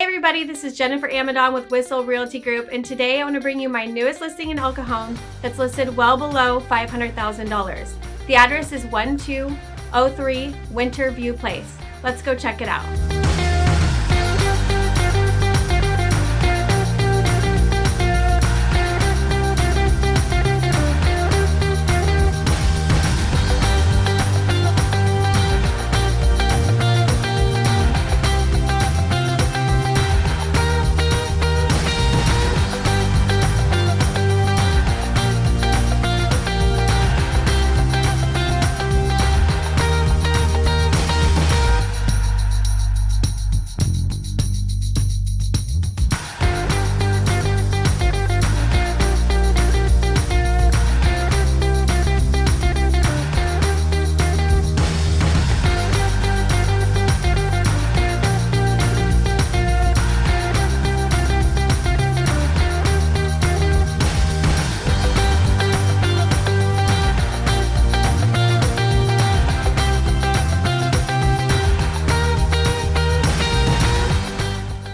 Hey everybody, this is Jennifer Amidon with Whissel Realty Group, and today I want to bring you my newest listing in El Cajon that's listed well below $500,000. The address is 1203 Winter View Place. Let's go check it out.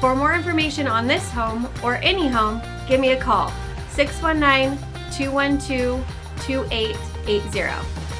For more information on this home or any home, give me a call, 619-212-2880.